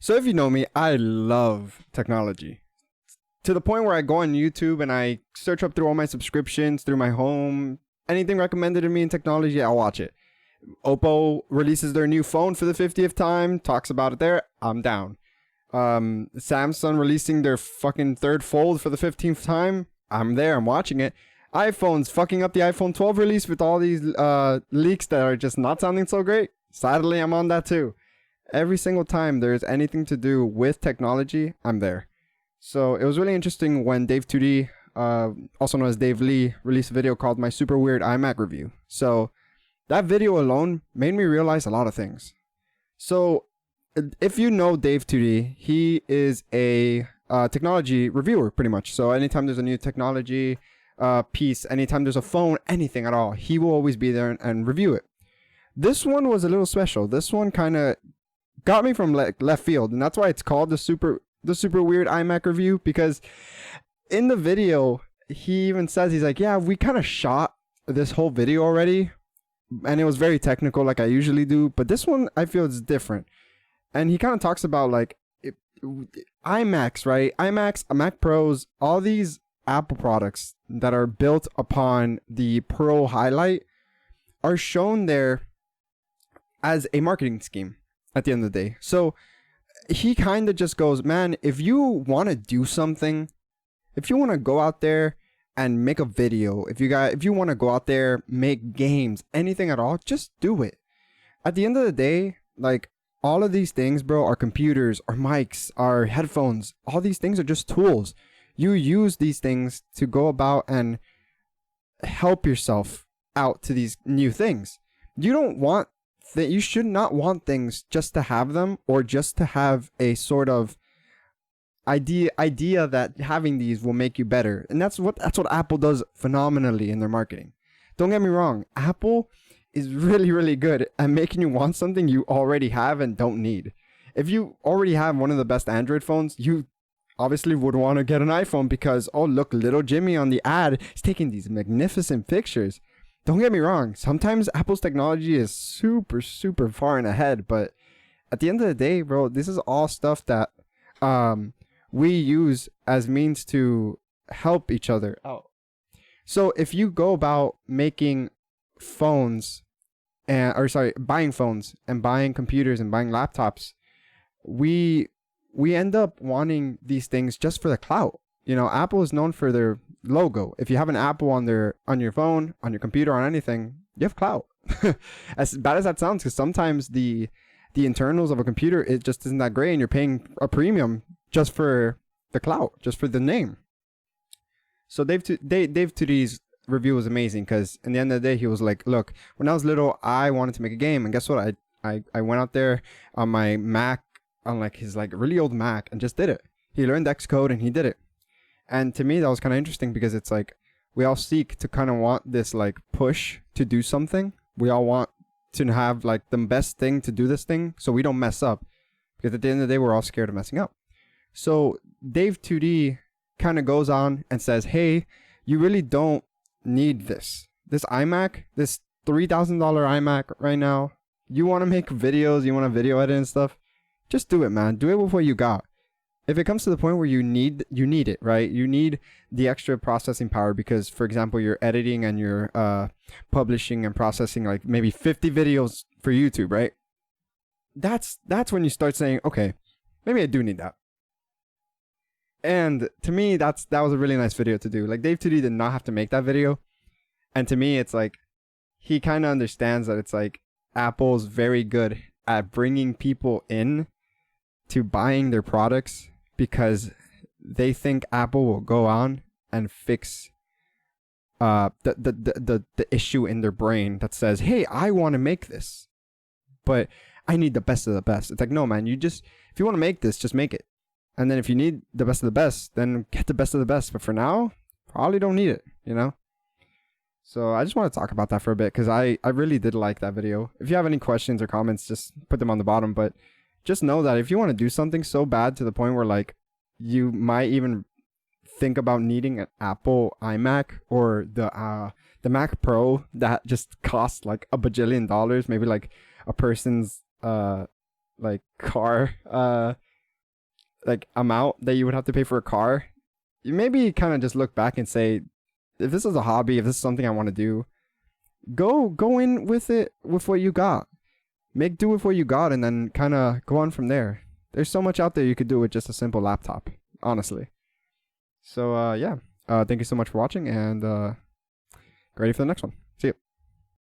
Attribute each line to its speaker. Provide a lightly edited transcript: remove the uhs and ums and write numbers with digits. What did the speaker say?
Speaker 1: So if you know me, I love technology. To the point where I go on YouTube and I search up through all my subscriptions, through my home, anything recommended to me in technology, I'll watch it. Oppo releases their new phone for the 50th time, talks about it there, I'm down. Samsung releasing their fucking third fold for the 15th time, I'm there, I'm watching it. iPhone's fucking up the iPhone 12 release with all these leaks that are just not sounding so great. Sadly, I'm on that too. Every single time there's anything to do with technology, I'm there. So it was really interesting when Dave 2D, also known as Dave Lee, released a video called My Super Weird iMac Review. So that video alone made me realize a lot of things. So if you know Dave 2D, he is a technology reviewer pretty much. So anytime there's a new technology piece, anytime there's a phone, anything at all, he will always be there and review it. This one was a little special. This one kind of got me from left field, and that's why it's called the super weird iMac review, because in the video he even says, he's like, yeah, we kind of shot this whole video already and it was very technical like I usually do, but this one I feel is different. And he kind of talks about like iMacs, right? iMacs, Mac Pros, all these Apple products that are built upon the Pro highlight are shown there as a marketing scheme at the end of the day. So he kind of just goes, man, if you want to do something, if you want to go out there and make a video, if you want to go out there, make games, anything at all, just do it. At the end of the day, like, all of these things, bro, our computers, our mics, our headphones, all these things are just tools. You use these things to go about and help yourself out to these new things. You don't want that, you should not want things just to have them, or just to have a sort of idea that having these will make you better. And that's what Apple does phenomenally in their marketing. Don't get me wrong, Apple is really good at making you want something you already have and don't need. If you already have one of the best Android phones, you obviously would want to get an iPhone because, oh look, little Jimmy on the ad is taking these magnificent pictures. Don't get me wrong, sometimes Apple's technology is super far and ahead, but at the end of the day, bro, this is all stuff that we use as means to help each other out. So if you go about making phones, buying phones and buying computers and buying laptops, we end up wanting these things just for the clout. You know, Apple is known for their logo. If you have an Apple on your phone, on your computer, on anything, you have clout. As bad as that sounds, because sometimes the internals of a computer, it just isn't that great, and you're paying a premium just for the clout, just for the name. So Dave 2D's review was amazing, because in the end of the day, he was like, look, when I was little, I wanted to make a game, and guess what? I went out there on my Mac, on like his like really old Mac, and just did it. He learned Xcode and he did it. And to me, that was kind of interesting, because it's like we all seek to kind of want this like push to do something. We all want to have like the best thing to do this thing, so we don't mess up, because at the end of the day, we're all scared of messing up. So Dave 2D kind of goes on and says, hey, you really don't need this iMac, this $3,000 iMac right now. You want to make videos, you want to video edit and stuff, just do it, man. Do it with what you got. If it comes to the point where you need it, right? You need the extra processing power because, for example, you're editing and you're publishing and processing like maybe 50 videos for YouTube, right? That's when you start saying, okay, maybe I do need that. And to me, that was a really nice video to do. Like, Dave 2D did not have to make that video. And to me, it's like, he kind of understands that it's like, Apple's very good at bringing people in to buying their products because they think Apple will go on and fix the issue in their brain that says, hey, I want to make this, but I need the best of the best. It's like, no, man, if you want to make this, just make it. And then if you need the best of the best, then get the best of the best. But for now, probably don't need it, you know? So I just want to talk about that for a bit, because I really did like that video. If you have any questions or comments, just put them on the bottom. But just know that if you want to do something so bad to the point where like you might even think about needing an Apple iMac or the Mac Pro that just costs like $1 bajillion, maybe like a person's like car like amount that you would have to pay for a car, you maybe kind of just look back and say, if this is a hobby, if this is something I want to do, go in with it with what you got. Make do with what you got, and then kind of go on from there. There's so much out there you could do with just a simple laptop, honestly. So yeah, thank you so much for watching, and get ready for the next one.